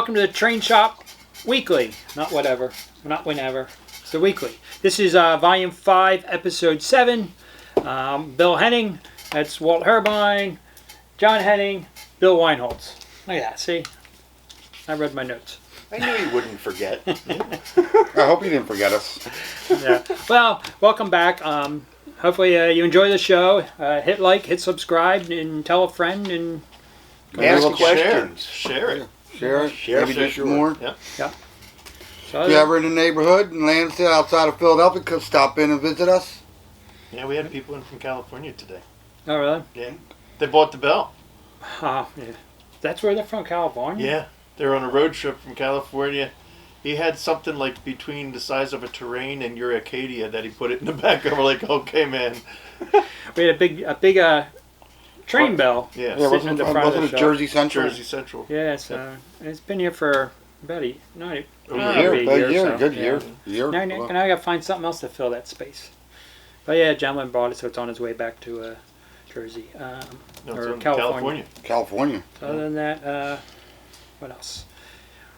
welcome to the Train Shop Weekly. Not whatever, not whenever. It's the weekly. This is Volume 5, Episode 7. Bill Henning, that's Walt Herbine, John Henning, Bill Weinholtz. Look at that, see? I read my notes. I knew you wouldn't forget. I hope you didn't forget us. Yeah. Well, welcome back. Hopefully you enjoy the show. Hit like, hit subscribe, and tell a friend, and ask questions. Share it. Maybe just more. Yep. Yeah. So If you're ever in the neighborhood in Lansdale outside of Philadelphia, come stop in and visit us. Yeah, we had people in from California today. Oh, really? Yeah. They bought the bell. Yeah. That's where they're from, California? Yeah. They're on a road trip from California. He had something like between the size of a Terrain and your Acadia that he put it in the back. And we're like, okay, man. We had a big train bell. Yeah. Wasn't it Jersey Central? Jersey Central. Yeah, it's been here for about a good year. Now I got to find something else to fill that space. But yeah, a gentleman bought it, so it's on his way back to Jersey. Or California. California. So other than that, what else?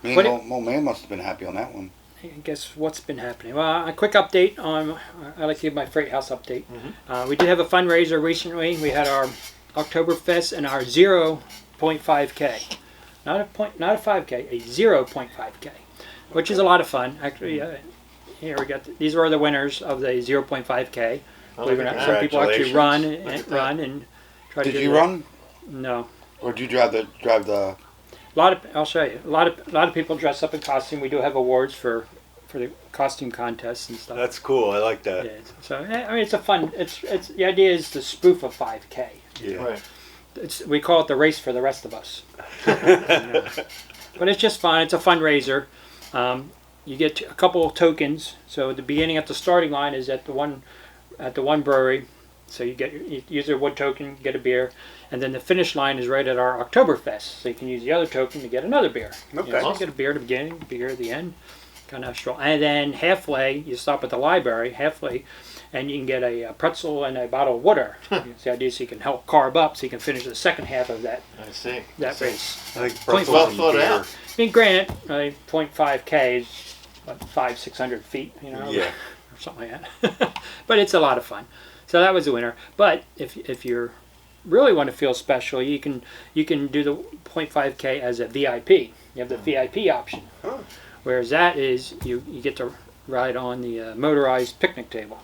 Old man must have been happy on that one. I guess what's been happening? Well, a quick update on. I like to give my Freight House update. Mm-hmm. We did have a fundraiser recently. We had our Oktoberfest and our 0.5K, not a 5K, a 0.5K, which is a lot of fun. Actually, here we got these are the winners of the 0.5K. Some people actually run and try to. Did you run? No. Or did you drive the? I'll show you. A lot of people dress up in costume. We do have awards for the costume contests and stuff. That's cool. I like that. Yeah. So I mean, it's a fun. It's the idea is to spoof a 5K. Yeah. Right. We call it the race for the rest of us. But it's just fun. It's a fundraiser. You get a couple of tokens. So at the beginning, at the starting line is at the one brewery. So you use their wood token, get a beer, and then the finish line is right at our Oktoberfest. So you can use the other token to get another beer. Okay. So you get a beer at the beginning, beer at the end, kind of stroll. And then halfway, you stop at the library halfway, and you can get a pretzel and a bottle of water. It's the idea so you can help carb up, so you can finish the second half of that. I see. That race. I think Well thought out. I mean, granted, 0.5K is what 500-600 feet, Yeah. or something like that. But it's a lot of fun. So that was the winner. But if you really want to feel special, you can do the 0.5K as a VIP. You have the VIP option. Huh. Whereas that is you get to ride on the motorized picnic table.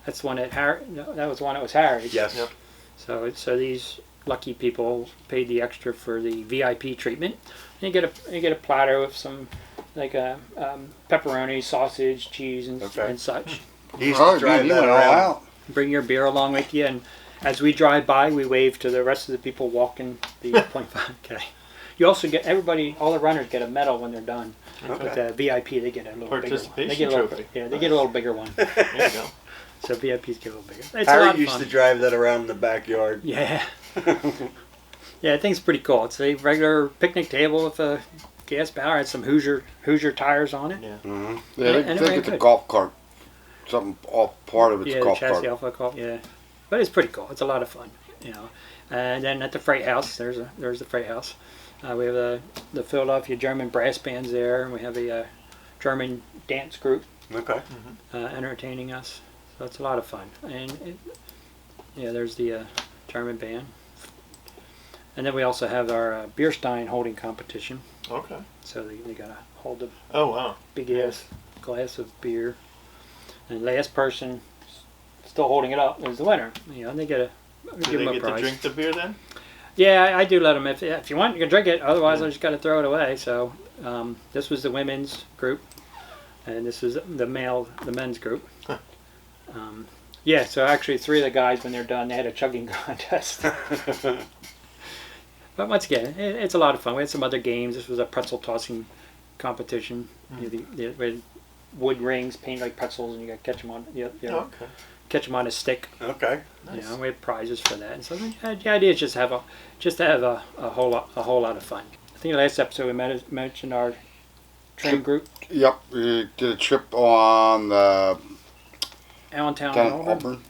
That's the one that was the one that was Harry's. Yes. Yep. So these lucky people paid the extra for the VIP treatment. And you get a platter with some like pepperoni, sausage, cheese, and such. He used to drive that around. Bring your beer along with you, and as we drive by, we wave to the rest of the people walking the 0.5K. You also get all the runners get a medal when they're done. Okay. With the VIP, they get a little bigger one. They get Trophy. they get a little bigger one. There you go. So VIPs get a little bigger. It's a lot Harry of used fun. to drive that around in the backyard. Yeah. Yeah, I think it's pretty cool. It's a regular picnic table with a gas power. It has some Hoosier tires on it. Yeah. Mm-hmm. Yeah, And I think it's a golf cart. Something off part of it's yeah, a golf the chassis cart. alpha golf. Yeah, but it's pretty cool. It's a lot of fun, And then at the Freight House, there's the Freight House. We have the Philadelphia German brass bands there, and we have a German dance group Okay. entertaining us. So it's a lot of fun. And there's the German band. And then we also have our beer stein holding competition. Okay. So they gotta hold the Oh, wow. big ass glass of beer. And last person still holding it up is the winner. They get Do give them they a get prize. to drink the beer then? Yeah, I do let them. If you want, you can drink it. Otherwise, I just got to throw it away. So this was the women's group, and this is the men's group. So actually 3 of the guys, when they're done, they had a chugging contest. But once again, it's a lot of fun. We had some other games. This was a pretzel tossing competition. With wood rings painted like pretzels, and you got to catch them on. Okay. Catch them on a stick. Okay. Nice. We have prizes for that. And so the idea is just to have a whole lot of fun. I think the last episode we mentioned our train group. Yep, we did a trip on the Allentown down and in Auburn. Auburn.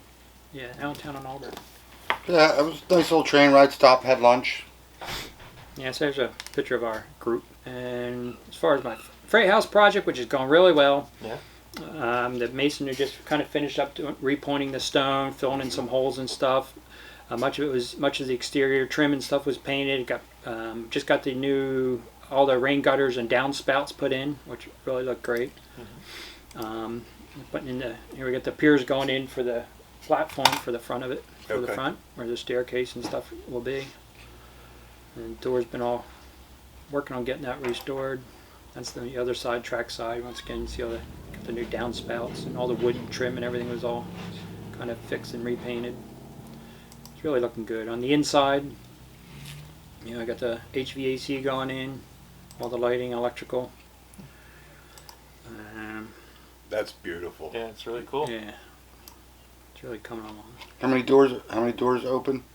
Yeah, Allentown and Auburn. Yeah, it was a nice little train ride. Stop, had lunch. Yeah, so there's a picture of our group. And as far as my freight house project, which is going really well. Yeah. The mason who just kind of finished up repointing the stone, filling in some holes and stuff. Much of the exterior trim and stuff was painted. Just got all the rain gutters and downspouts put in, which really looked great. Putting in here we got the piers going in for the platform for the front of it, the front where the staircase and stuff will be. And the door's been all working on getting that restored. That's the other side, track side. Once again, you see all the new downspouts and all the wood trim and everything was all kind of fixed and repainted. It's really looking good. On the inside, I got the HVAC going in, all the lighting, electrical. That's beautiful. Yeah, it's really cool. Yeah, it's really coming along. How many doors open?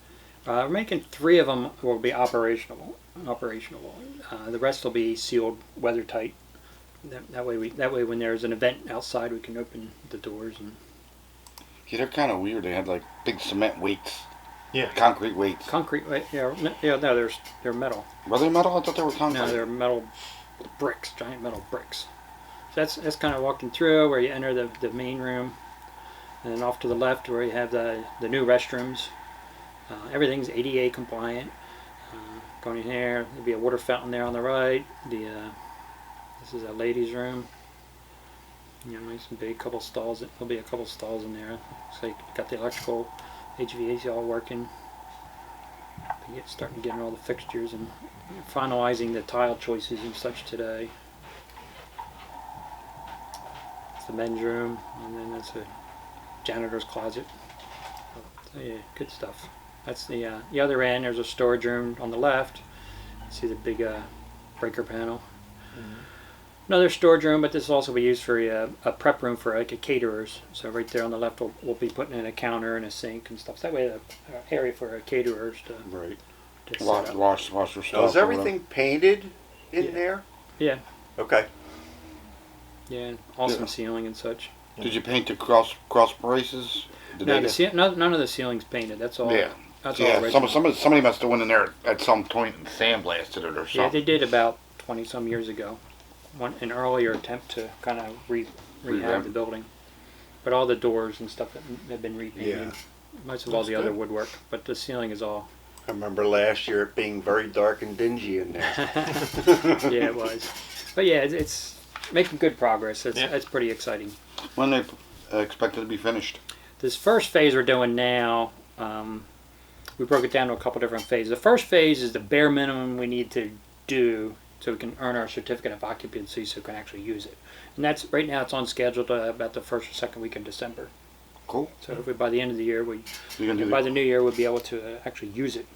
We're making 3 of them will be operational. The rest will be sealed, weather tight. That way, when there's an event outside, we can open the doors. And Yeah, they're kind of weird. They had like big cement weights. Yeah. Concrete weights. concrete, no, they're metal. Were they metal? I thought they were concrete. No, they're metal bricks, giant metal bricks. So that's kind of walking through where you enter the main room, and then off to the left where you have the new restrooms. Everything's ADA compliant. Going in here, there'll be a water fountain there on the right. This is a ladies' room. Nice and big, couple stalls. There'll be a couple stalls in there. So you got the electrical, HVAC all working. Starting getting all the fixtures and finalizing the tile choices and such today. It's the men's room, and then that's a janitor's closet. So yeah, good stuff. That's the other end. There's a storage room on the left. You see the big breaker panel. Another storage room, but this will also be used for a prep room for like a caterers. So right there on the left, we'll be putting in a counter and a sink and stuff. So that way, the area for caterers to to set up. Wash their stuff. So is everything painted in there? Yeah, Okay. yeah, awesome ceiling and such. Did you paint the cross braces? No, none of the ceiling's painted. That's all. Yeah. That's all Yeah, original. somebody must have went in there at some point and sandblasted it or something. Yeah, they did about 20 some years ago. An earlier attempt to kind of rehab Revamp. the building, but all the doors and stuff have been repainted. Yeah. Most of all the other woodwork, but the ceiling is all. I remember last year it being very dark and dingy in there. Yeah, it was. But yeah, it's making good progress. That's pretty exciting. When they expected to be finished? This first phase we're doing now, we broke it down to a couple different phases. The first phase is the bare minimum we need to do so we can earn our certificate of occupancy so we can actually use it. And that's right now it's on schedule to about the first or second week in December. Cool. So if by the end of the year, By the new year, we'll be able to actually use it.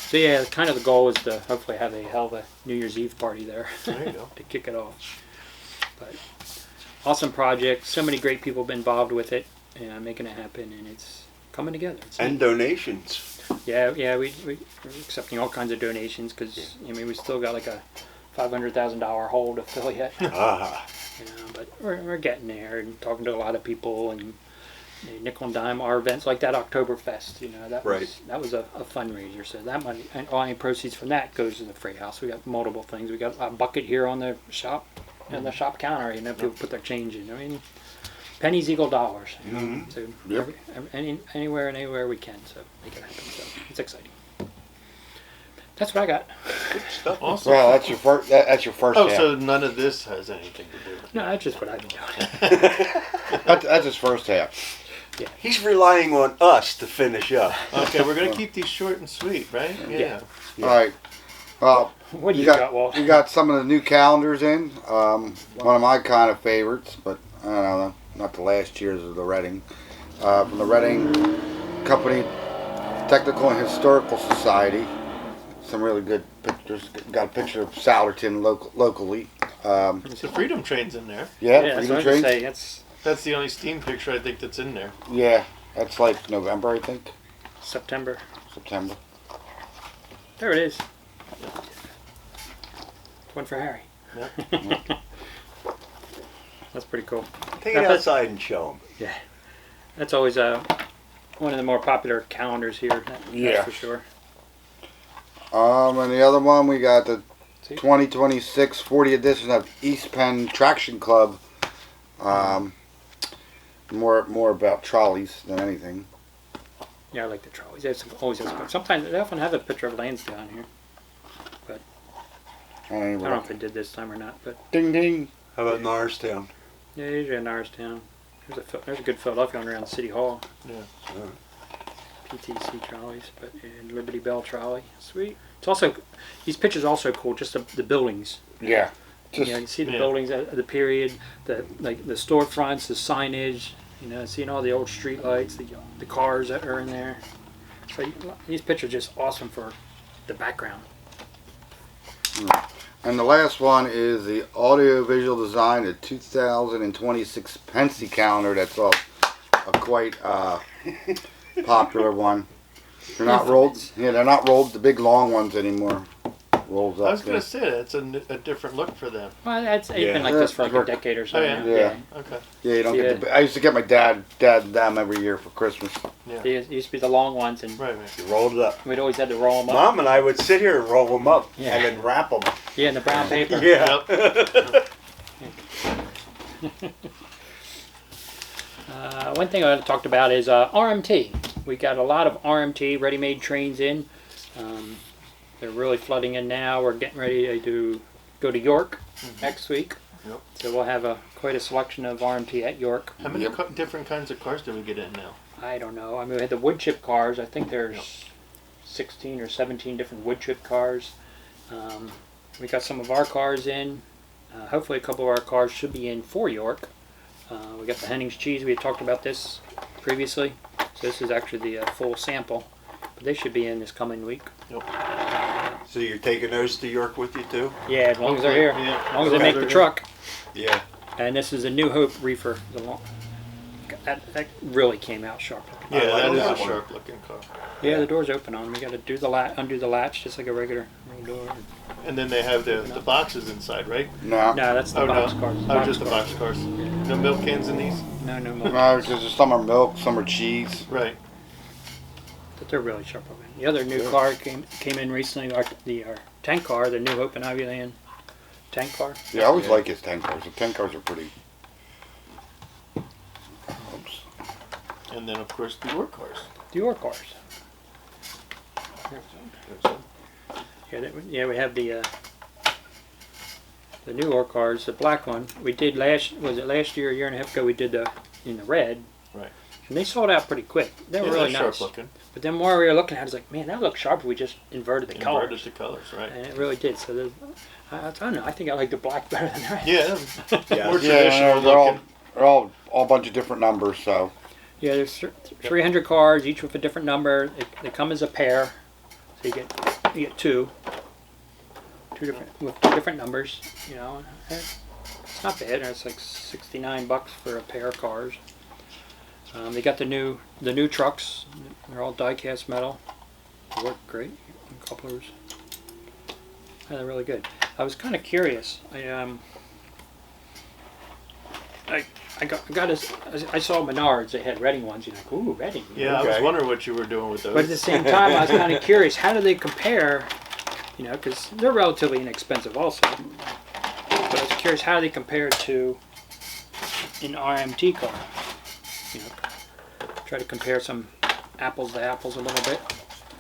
So yeah, kind of the goal is to hopefully have a hell of a New Year's Eve party there, There you go. to kick it off. But awesome project. So many great people have been involved with it and making it happen, and it's coming together. It's And donations. Yeah, we're accepting all kinds of donations because we still got like a $500,000 hole to fill yet. Ah. But we're getting there and talking to a lot of people and nickel and dime our events like that Oktoberfest. That was a fundraiser. So that money and all any proceeds from that goes to the Freight House. We got multiple things. We got a bucket here on the shop counter. People put their change in. Pennies equal dollars. So anywhere we can. So make it happen. So it's exciting. That's what I got. Good stuff. Awesome. Well, that's your first. That's your first. Oh, half. so none of this has anything to do with it. No, that's just what I've been doing. That's his first half. He's relying on us to finish up. Okay, we're going to keep these short and sweet, right? Yeah. All right. Well, What do you got, Walt? You got some of the new calendars in. One of my kind of favorites, but I don't know, not the last year's of the Reading. From the Reading Company Technical and Historical Society. Some really good pictures. Got a picture of Souderton locally. The Freedom Train's in there. Yeah, that's Freedom what I was Train. gonna say. That's the only Steam picture I think that's in there. Yeah, that's like November, I think. September. September. There it is. One for Harry. Yeah. That's pretty cool. Take it outside and show him. Yeah. That's always one of the more popular calendars here. That's Yeah. for sure. And the other one, we got the See? 2026 40 edition of East Penn Traction Club. More about trolleys than anything. Yeah, I like the trolleys. It's always has. Sometimes they often have a picture of Lansdale on here. I don't know if they did this time or not, but Ding ding. How about Norristown? yeah, usually in Norristown. There's a good Philadelphia one around City Hall. Yeah. PTC trolleys, but and Liberty Bell trolley, sweet. It's also these pictures are also cool. Just the buildings. Yeah. You know, you see the buildings at the period, the storefronts, the signage. You know, seeing all the old street lights, the cars that are in there. So these pictures are just awesome for the background. And the last one is the audiovisual design, the 2026 Pensy calendar. That's a quite popular one. They're not rolled. Yeah, they're not rolled the big long ones anymore. Rolls up. I was going to say that's a different look for them. Well, it's been like this for like a decade or so. Oh, yeah? now. Yeah. Okay. Yeah, you don't get the. I used to get my dad them every year for Christmas. Yeah. They used to be the long ones, and Right. You rolled it up. we'd always had to roll them up. Mom and I would sit here and roll them up Yeah. and then wrap them. Yeah, in the brown paper. Yeah. One thing I talked about is RMT. We got a lot of RMT ready-made trains in. They're really flooding in now. We're getting ready to go to York next week. Yep. So we'll have quite a selection of RMT at York. How many different kinds of cars do we get in now? I don't know. I mean, we had the wood chip cars. I think there's 16 or 17 different wood chip cars. We got some of our cars in. Hopefully a couple of our cars should be in for York. We got the Henning's cheese. We had talked about this previously. So this is actually the full sample. But they should be in this coming week. Yep. So you're taking those to York with you too? Yeah, as long as they're here. Yeah. As long as they make the truck. Yeah. And this is a New Hope reefer. That really came out sharp. Yeah, I like that is that a one. sharp looking car. Yeah, the door's open on them. You got to do undo the latch just like a regular door. And then they have the boxes inside, right? No. No, that's the Oh, box no. cars. Oh, just the box cars. No milk cans in these? No milk. No, because some are milk, some are cheese. Right. But they're really sharp looking. The other new car came in recently, our tank car, the New Hope and Ivyland tank car. Yeah, I always like his tank cars. The tank cars are pretty. Oops. And then, of course, the York cars. The York cars. Yeah, we have the new York cars, the black one. We did last year, a year and a half ago, we did in the red. Right. And they sold out pretty quick. They were really sharp nice. looking. But then more we were looking at it, it's like, man, that looks sharp if we just inverted the Inverted colors. the colors, right. And it really did. So I don't know. I think I like the black better than the red. Yeah. Yeah. More Yeah, traditional they're looking. all a bunch of different numbers. So Yeah, there's 300 cars, each with a different number. They come as a pair, so you get two different numbers. You know, it's not bad. It's like $69 for a pair of cars. They got the new trucks. They're all die-cast metal. They work great. Couplers. Yeah, they're really good. I was kind of curious. I saw Menards. They had Reading ones. You're like, ooh, Reading. Yeah, I was Okay. wondering what you were doing with those. But at the same time, I was kind of curious. How do they compare? You know, because they're relatively inexpensive also. But I was curious how they compare to an RMT car. You know, try to compare some apples to apples a little bit.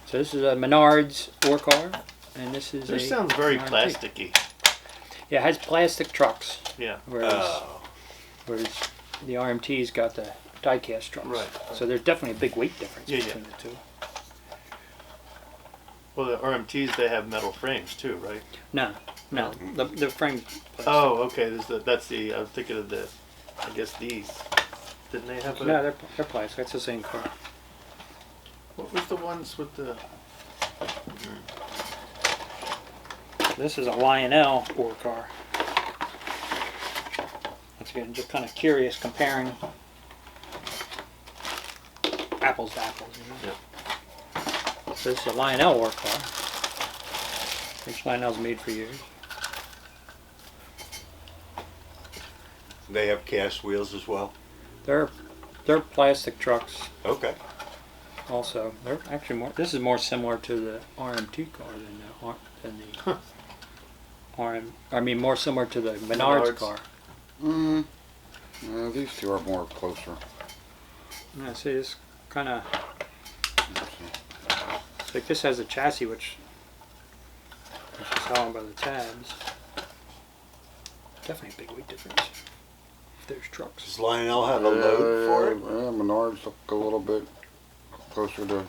So this is a Menards 4 car, and this is This sounds very RMT. plasticky. Yeah, it has plastic trucks, Yeah. whereas the RMT's got the die-cast trucks. Right. So there's definitely a big weight difference Yeah, between the two. Well, the RMTs, they have metal frames too, right? No, the frame. Oh, okay. I was thinking of I guess these. Didn't they have No, they're plastic. It's the same car. what was the ones with the... This is a Lionel 4 car. Once again, just kind of curious comparing apples to apples. You know? So this is a Lionel 4 car, which Lionel's made for years. They have cast wheels as well. They're plastic trucks. Okay. also. They're actually more. This is more similar to the RMT car than the I mean, more similar to the Menards car. Yeah, these two are more closer. Yeah, see, this kind of like this has a chassis which is held by the tabs. Definitely a big weight difference. There's trucks. Does Lionel have a load for it? Yeah, Menards look a little bit closer to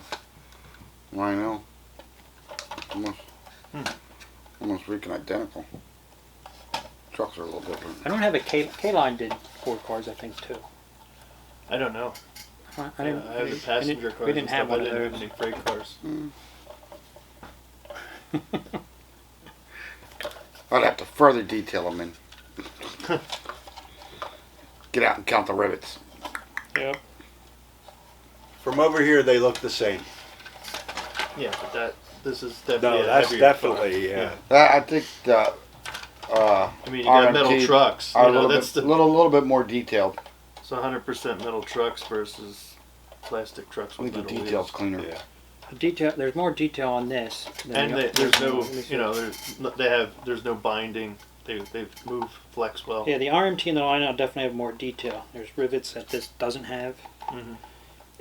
Lionel. Almost freaking identical. Trucks are a little different. I don't have a K-Line did Ford cars, I think, too. I don't know. I didn't. I have the passenger cars. We didn't have one of I didn't those. have any freight cars. I'd have to further detail them in. Get out and count the rivets. Yep. From over here, they look the same. Yeah, but this is definitely No, a that's heavier definitely, car. yeah. I think the I mean, you got metal RMT trucks. are You know, that's little bit more detailed. it's 100% metal trucks versus plastic trucks I with think the metal detail's wheels. cleaner. Yeah. There's more detail on this. Than And the- there's no, let me see. you know, there's no binding. They've moved flex well. Yeah, the RMT and the Lionel definitely have more detail. There's rivets that this doesn't have, Mhm.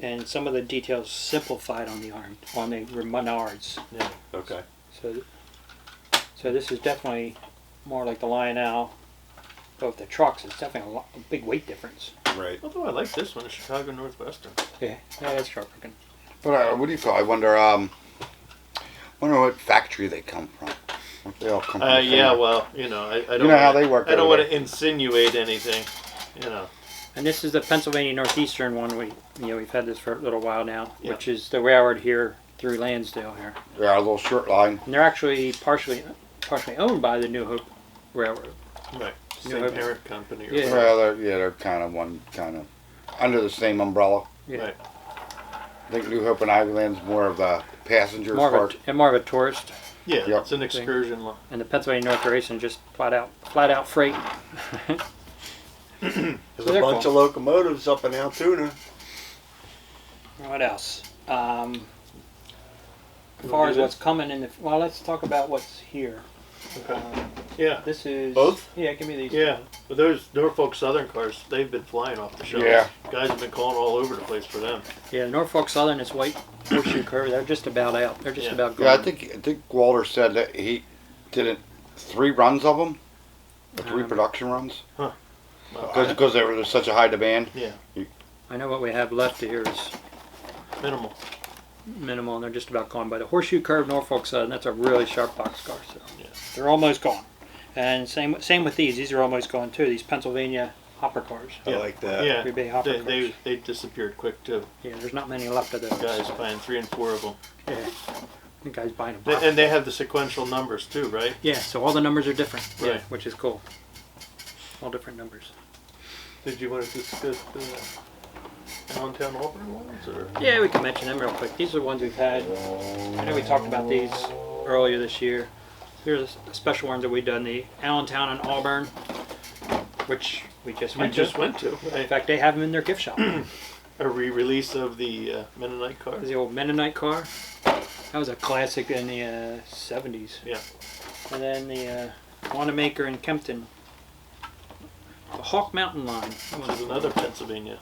and some of the details simplified on the Menards. Yeah. Okay. So this is definitely more like the Lionel. But with the trucks, it's definitely a big weight difference. Right. Although I like this one, the Chicago Northwestern. Yeah, that's sharp looking. But what do you call? I wonder what factory they come from. If they all come from the Yeah, same- well, you know, I don't. You know how wanna- they work I don't over want to insinuate anything. You know. And this is the Pennsylvania Northeastern one. We've had this for a little while now, Yeah. which is the railroad here through Lansdale here. Yeah, a little short line. And they're actually partially owned by the New Hope Railroad. Right. You Same know, parent company. Or Yeah. whatever. Well, they're kind of under the same umbrella. Yeah. Right. I think New Hope and Ivyland's more of the passenger More part. of a tourist, Yeah, Yep. it's an excursion line. and the Pennsylvania North Racing just flat out freight. There's they're a bunch cool. of locomotives up in Altoona. What else? As far as what's coming in well, let's talk about what's here. Okay. Yeah. This is Both? Yeah, give me these. Yeah, but those Norfolk Southern cars, they've been flying off the shelves. Yeah. Guys have been calling all over the place for them. Yeah, Norfolk Southern is white horseshoe curve. They're just about out. They're just Yeah. about gone. Yeah, I think Walter said that he did 3 runs of them, or 3 production runs, Well, because there was such a high demand. yeah, I know what we have left here is minimal. minimal, and they're just about gone. By the horseshoe curve Norfolk Southern, that's a really sharp box car. So Yeah. they're almost gone. And same with these. These are almost gone too. These Pennsylvania hopper cars. I like that. Yeah, 3 bay hopper they cars. they disappeared quick too. Yeah, there's not many left of those. Guys buying 3 and 4 of them. Yeah, the guys buying them. And they have the sequential numbers too, right? Yeah, so all the numbers are different. Yeah, Right. which is cool. All different numbers. Did you want to discuss the Allentown Auburn ones, or? Yeah, we can mention them real quick. These are the ones we've had. I know we talked about these earlier this year. Here's the special ones that we've done. The Allentown and Auburn, which we just We went just to. went to. In Right? fact, they have them in their gift shop. A re-release of the Mennonite car. The old Mennonite car. That was a classic in the 70s. Yeah. And then the Wanamaker in Kempton. The Hawk Mountain line. Which is another Pennsylvania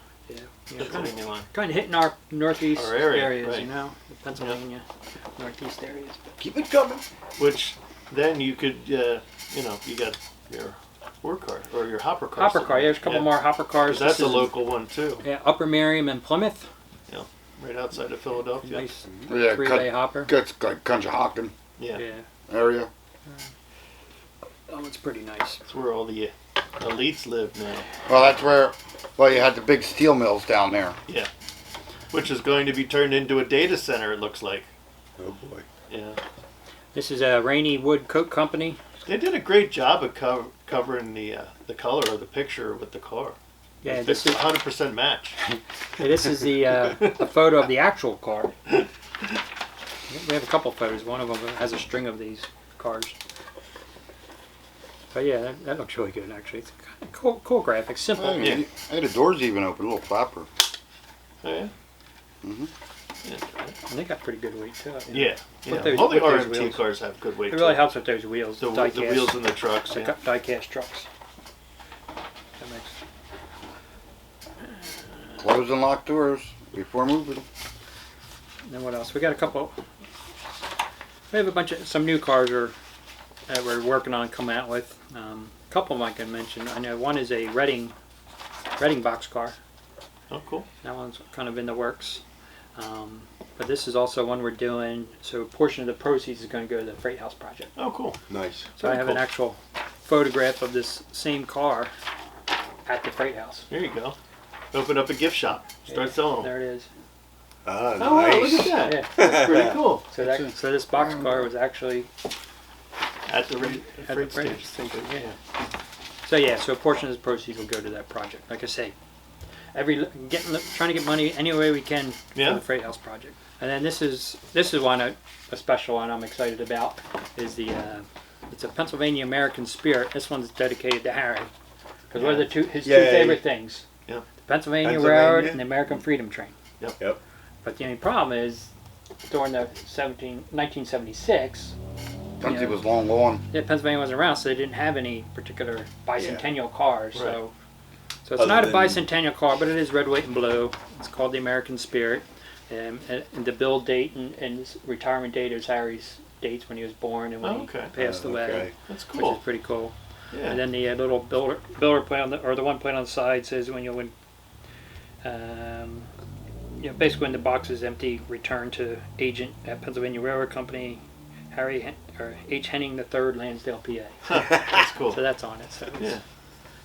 Kind line. of hitting our northeast Our area, areas, right. you know, the Pennsylvania northeast areas. Keep it coming. Which then you could, you got your work car or your hopper car. Hopper car, yeah, there's a couple more hopper cars. 'Cause that's This a is- local one too, Yeah, Upper Merion and Plymouth. right outside of Philadelphia. Nice Yeah, 3-bay hopper. It's like Conshohocken Yeah, Yeah. area. Oh, it's pretty nice. that's where all the elites live now. Well, that's where. Well, you had the big steel mills down there. Yeah, which is going to be turned into a data center. It looks like. Oh boy. Yeah, This is a Rainy Wood Coat Company. they did a great job of covering the color of the picture with the car. Yeah, It's this is 100% match. a photo of the actual car. We have a couple photos. One of them has a string of these cars. But yeah, that looks really good actually. It's kind of cool graphics, simple. Hey, the doors even open, a little flapper. Oh, yeah. And they got pretty good weight too. Yeah. With those- All the with those RMT wheels. cars have good weight. It really too. helps with those wheels. The die-cast, wheels in the trucks. the Yeah. die-cast trucks. That makes. Close and lock doors before moving. Then what else? We got a couple. We have some new cars that we're working on coming out with. A couple of them I can mention. I know one is a Reading boxcar. Oh, cool. That one's kind of in the works. But this is also one we're doing. So a portion of the proceeds is going to go to the Freight House project. Oh, cool. Nice. So I have an actual photograph of this same car at the Freight House. There you go. Open up a gift shop. Start selling them. There it is. Ah, Oh, wow, nice. look at that. Yeah. That's pretty cool. So this boxcar was actually At the at the freight Freight station. station. Yeah. So a portion of the proceeds will go to that project. Like I say, trying to get money any way we can for Yeah. the Freight House project. And then this is one a special one I'm excited about is it's a Pennsylvania American Spirit. This one's dedicated to Harry because what are his two Yay. favorite things? Yeah. The Pennsylvania Railroad Pennsylvania. and the American Freedom Train. Yep. But the only problem is during the 1976. Pennsy Yeah. was long gone. Yeah, Pennsylvania wasn't around, so they didn't have any particular bicentennial cars. Right. So it's Other not a than- bicentennial car, but it is red, white, and blue. It's called the American Spirit, and the build date and his retirement date is Harry's dates when he was born and when Oh, okay. he passed away, Okay. That's which cool. is pretty cool. Yeah. And then the little builder plate the one plate on the side says when basically when the box is empty, return to agent at Pennsylvania Railroad Company, H. Henning III, Lansdale, PA. That's cool. So that's on it. So, Yeah.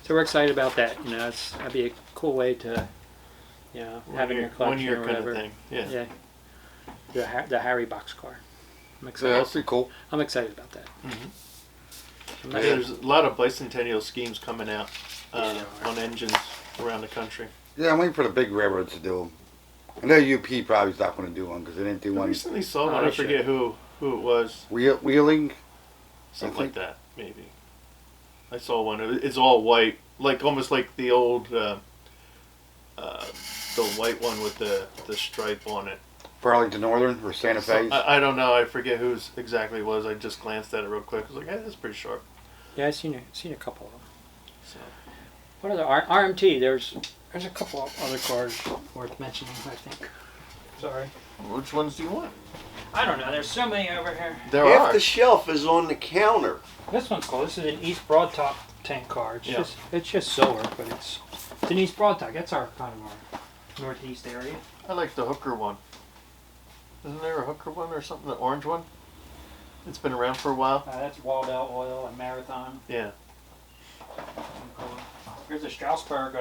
so we're excited about that. That'd be a cool way to, have in your collection one year or kind of whatever. thing. Yeah. Yeah. The Harry boxcar. I'm Yeah, excited. that's pretty cool. I'm excited about that. I'm not- There's a lot of bicentennial schemes coming out Yeah. on engines around the country. Yeah, I'm waiting for the big railroads to do them. I know UP probably is not going to do one because they didn't do I one. recently saw Oh, one. they I forget who it was. Wheeling. Something I like that, maybe. I saw one. It's all white, almost like the old, the white one with the stripe on it. Burlington Northern or Santa Fe. I don't know. I forget whose exactly it was. I just glanced at it real quick. I was like, hey, that's pretty sharp. Yeah, I've seen a couple of them. So What are the RMT? There's a couple of other cars worth mentioning, I think. Sorry. which ones do you want? I don't know. There's so many over here. There Half are. the shelf is on the counter. This one's cool. This is an East Broadtop tank car. Yeah. It's just silver, but it's an East Broadtop. That's our kind of our northeast area. I like the hooker one. Isn't there a hooker one or something? The orange one? It's been around for a while. That's Waldell Oil and Marathon. Yeah. Here's a Strasbourg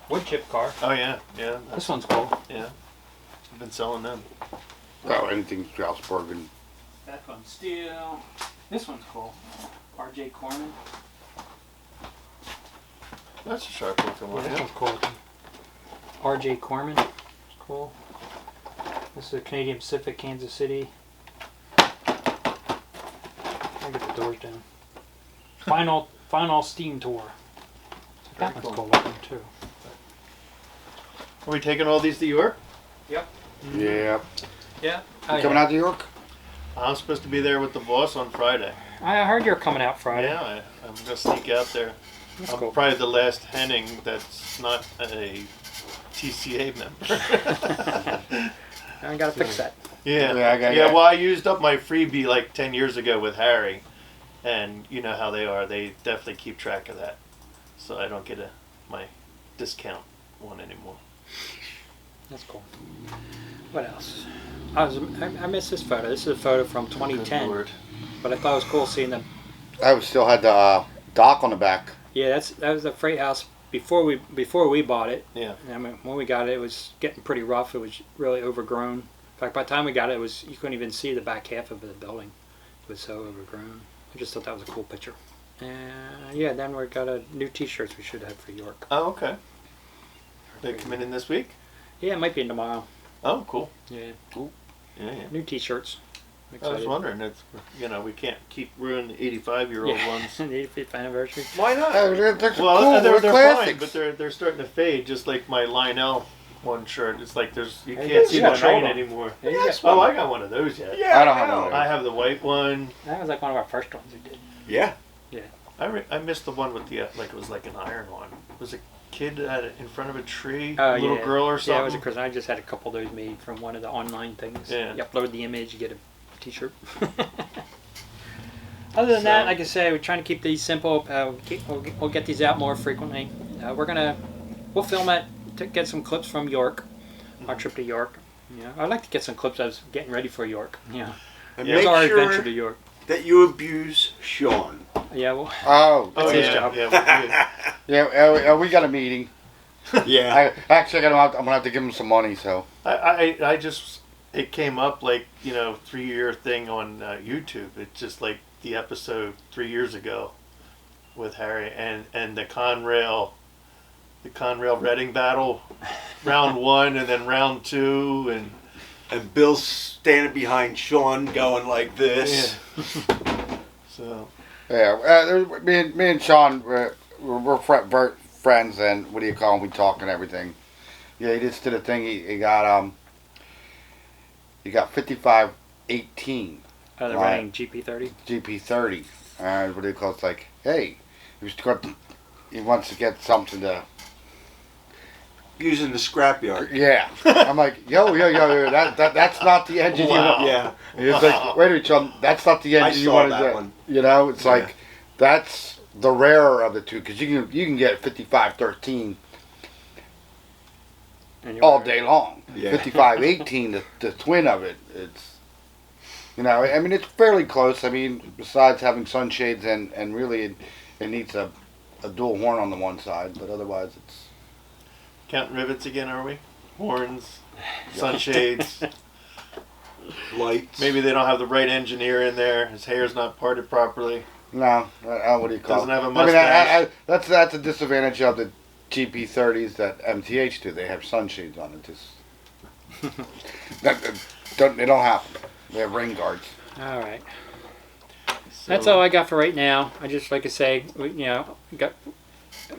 wood chip car. Oh yeah, yeah, This one's cool. yeah. I've been selling them. Oh, anything Strasbourg and That one's steel. This one's cool. R.J. Corman. That's a sharp looking one. This Yeah. one's cool. R.J. Corman. It's cool. This is a Canadian Pacific, Kansas City. I'll get the doors down. Final Steam Tour. That Very one's cool. cool looking too. Are we taking all these to York? Yep. yeah. Yeah. You coming out to York? I'm supposed to be there with the boss on Friday. I heard you're coming out Friday. Yeah, I'm gonna sneak out there. That's I'm cool. probably the last Henning that's not a TCA member. I gotta fix that. Yeah, Yeah, Well, I used up my freebie like 10 years ago with Harry, and you know how they are. They definitely keep track of that, so I don't get my discount one anymore. That's cool. What else? I missed this photo. This is a photo from Good 2010, Lord. but I thought it was cool seeing them. Still had the dock on the back. Yeah, that was the freight house before we bought it. Yeah. I mean, when we got it, it was getting pretty rough. It was really overgrown. In fact, by the time we got it, you couldn't even see the back half of the building. It was so overgrown. I just thought that was a cool picture. And yeah, then we got new T-shirts we should have for York. Oh, okay. They coming in this week? Yeah, it might be in tomorrow. Oh, cool. Yeah, Yeah. new T-shirts. I'm I was excited. wondering. It's we can't keep ruining the 85-year-old Yeah, ones. the 85th anniversary. Why not? They're Well, cool. they're fine, classics. but they're starting to fade, just like my Lionel one shirt. It's like you Hey, can't see you the got an train old one. anymore. Yeah, you got Oh, one. I got one of those yet. Yeah, I don't have one. I have the white one. That was like one of our first ones we did. Yeah. I missed the one with the like it was like an iron one. It was a kid in front of a tree, Oh, a little yeah. girl or Yeah, it something. was a Christmas. I just had a couple of those made from one of the online things. Yeah. You upload the image, you get a T-shirt. Other than that, like I say, we're trying to keep these simple. We'll get these out more frequently. We'll film it to get some clips from York, our trip to York. Yeah, I'd like to get some clips of us getting ready for York. Yeah, And Yeah. it was make our sure adventure to York. that you abuse Sean. Yeah, well, Oh, That's his yeah, job. Yeah, we got a meeting. Yeah. I'm gonna have to give him some money. So I just it came up like 3-year thing on YouTube. It's just like the episode 3 years ago with Harry and the Conrail Reading battle, round 1 and then round 2 And Bill's standing behind Sean going like this. So yeah, me and Sean, we're friends, and what do you call him? We talk and everything. Yeah, he just did a thing. He got 55-18 they're Right. running GP30. GP30. What do you call it? It's like, hey, he wants to get something to. Using the scrapyard. Yeah, I'm like, yo, that's not the engine you want. Yeah. And it's like, wait a minute, Sean, that's not the I engine you saw wanted. that one. It's Yeah. like, that's the rarer of the two, because you can get 55-13 And you're all right. day long. Yeah. 55-18, the twin of it, it's, I mean, it's fairly close. I mean, besides having sunshades and really it needs a dual horn on the one side, but otherwise it's. counting rivets again, are we? Horns, sunshades. Lights. Maybe they don't have the right engineer in there. His hair's not parted properly. No, what do you call Doesn't it? have a I mean, mustache. that's a disadvantage of the GP30s that MTH do. They have sunshades on it. Just they don't have them. They have rain guards. All right. So, That's all I got for right now. I just, like I say,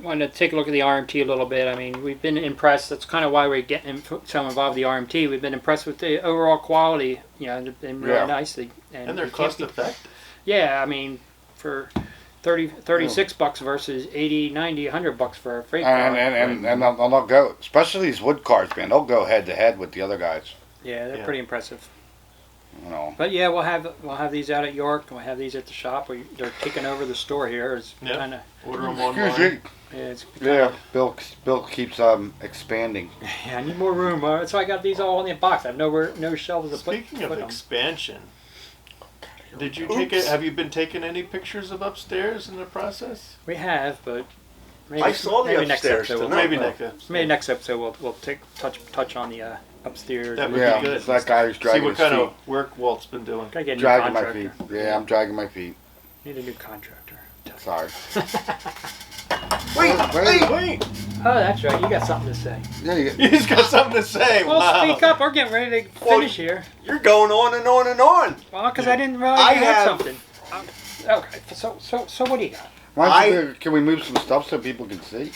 wanted to take a look at the RMT a little bit. I mean, we've been impressed. That's kind of why we're getting so involved in the RMT. We've been impressed with the overall quality. They've been really Yeah. nice. And they're we can't cost be- effective. Yeah, I mean, for $36 versus $80, $90, $100 for a freight car. And they'll go, especially these wood cars, man. They'll go head to head with the other guys. Yeah, they're Yeah. pretty impressive. But yeah, we'll have these out at York. We'll have these at the shop. They're taking over the store here. It's Yeah. kind of Order them Excuse online. me. it's Yeah, Bill keeps expanding. yeah. I need more room. So I got these all in the box. I have no shelves to Speaking of put them. expansion, did you Oops. have you been taking any pictures of upstairs in the process? We have, but maybe, I saw the maybe next upstairs episode. tonight. Maybe we'll, next episode. Maybe next episode we'll touch on the upstairs. That would Yeah, be good. it's that guy who's See dragging what his kind feet. of work Walt's been doing. Gotta get a new Dragging my contractor. feet. Yeah, I'm dragging my feet. Need a new contractor. Sorry. Wait. Oh, that's right. You got something to say. Yeah, you He's got something to say. Well, wow. speak up. We're getting ready to finish here. You're going on and on and on. Well, because I didn't realize I you had have- something. Okay. So what do you got? Why don't you can we move some stuff so people can see?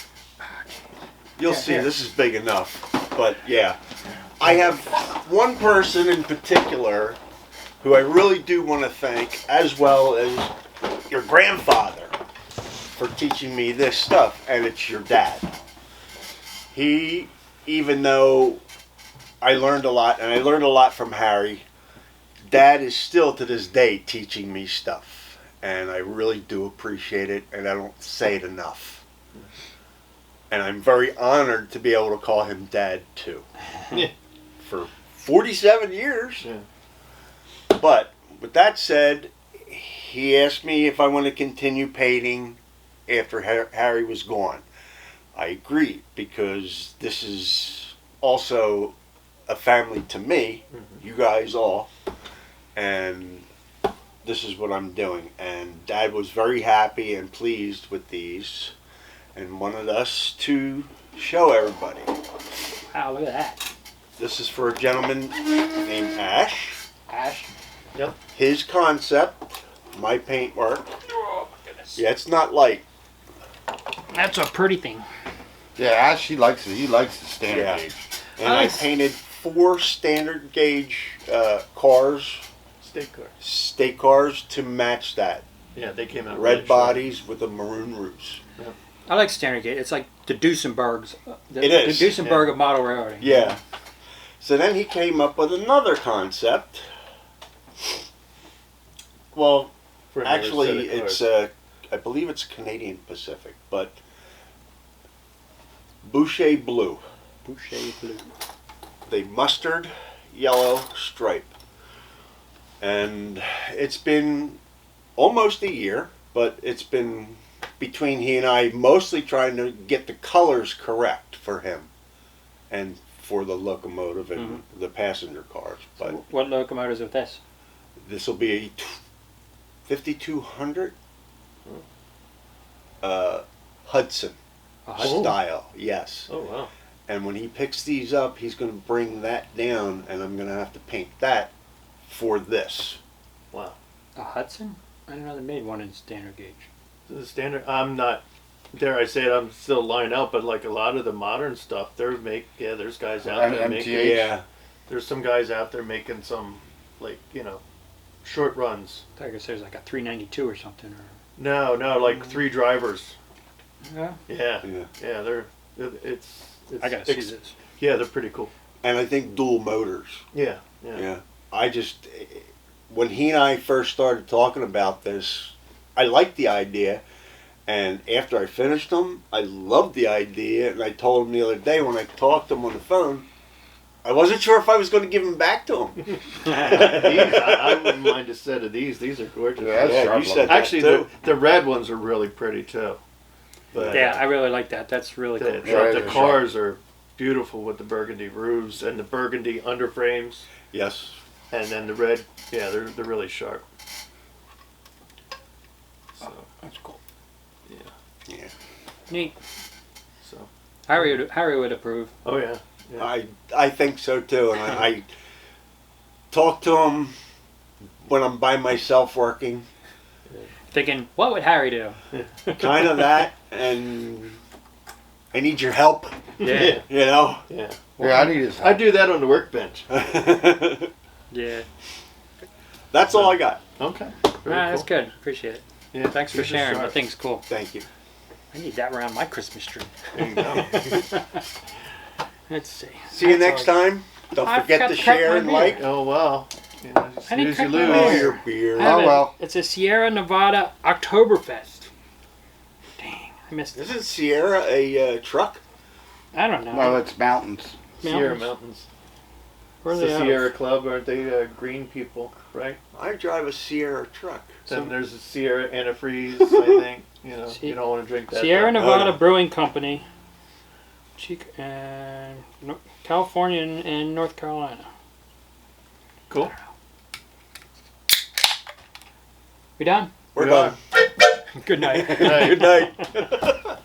You'll Yeah, see, here. this is big enough. But yeah, I have one person in particular who I really do want to thank, as well as your grandfather, for teaching me this stuff, and it's your dad. He, even though I learned a lot, and I learned a lot from Harry, Dad is still to this day teaching me stuff, and I really do appreciate it, and I don't say it enough. And I'm very honored to be able to call him Dad too. Yeah. For 47 years. Yeah. But with that said, he asked me if I want to continue painting after Harry was gone. I agreed because this is also a family to me, you guys all, and this is what I'm doing. And Dad was very happy and pleased with these and wanted us to show everybody. Wow, look at that. This is for a gentleman named Ash. Ash. His concept, my paintwork. Oh, my goodness. Yeah, it's not light. That's a pretty thing. Yeah, Ash, he likes it. He likes the standard Yeah. gauge. And I Nice. painted 4 standard gauge cars, State car. state cars, to match that. Yeah, they came out Red really bodies with the maroon roofs. I like standard gauge. It's like the Duesenbergs. It is, The Duesenberg of model railroading. Yeah. So then he came up with another concept. Well, for another actually, set of it's cars. I believe it's Canadian Pacific, but Boucher Blue. Boucher blue. The mustard yellow stripe. And it's been almost a year, but it's been between he and I mostly trying to get the colors correct for him and for the locomotive and the passenger cars. But What locomotives with this? this will be a 5200 Hudson A Hudson? style, yes. Oh wow. And when he picks these up, he's going to bring that down, and I'm going to have to paint that for this. Wow. A Hudson? I didn't know they made one in standard gauge. The standard. I'm not. Dare I say it? I'm still lying out, but like a lot of the modern stuff, there's guys out there making. MTA? Yeah. There's some guys out there making some, like short runs. I guess there's like a 392 or something. Or No, like 3 drivers. yeah, Yeah, Yeah. yeah. It's I gotta see this. Yeah, they're pretty cool. And I think dual motors. Yeah. Yeah. I just, when he and I first started talking about this, I liked the idea. And after I finished them, I loved the idea. And I told him the other day when I talked to him on the phone, I wasn't sure if I was going to give them back to him. These, I wouldn't mind a set of these. These are gorgeous. Yeah, that's Yeah, sharp you said looking. that Actually, too. the red ones are really pretty too. But Yeah, I really like that. That's really cool. the cars are beautiful with the burgundy roofs and the burgundy underframes, Yes. and then the red. Yeah, they're really sharp. So That's cool. Yeah. Neat. so. Harry would approve. Oh yeah. Yeah. I think so too. And I talk to him when I'm by myself working. Thinking, what would Harry do? Kind of that. And I need your help. Yeah. You know? Yeah. Yeah, I need his I help. do that on the workbench. Yeah. That's all I got. Okay. That's good. Appreciate it. Yeah, Thanks for these are sharing. sharp. That thing's cool. Thank you. I need that around my Christmas tree. There you go. Let's see. See you next time. Don't I forget forgot to to crack share my and beer. like. Oh wow. Yeah, I didn't snooze you crack my lose. Oh, beer. your I beer. have Oh, well. It's a Sierra Nevada Oktoberfest. Dang, I missed it. Isn't Sierra a truck? I don't know. No, it's mountains. Sierra Mountains. Where are It's they the out of? Sierra Club, aren't they green people, right? I drive a Sierra truck. Then there's a Sierra antifreeze, I think. You don't want to drink that. Sierra stuff. Nevada Oh, no. Brewing Company. And California and North Carolina. Cool. We done? We're We done. are. Good night. Good night. Good night.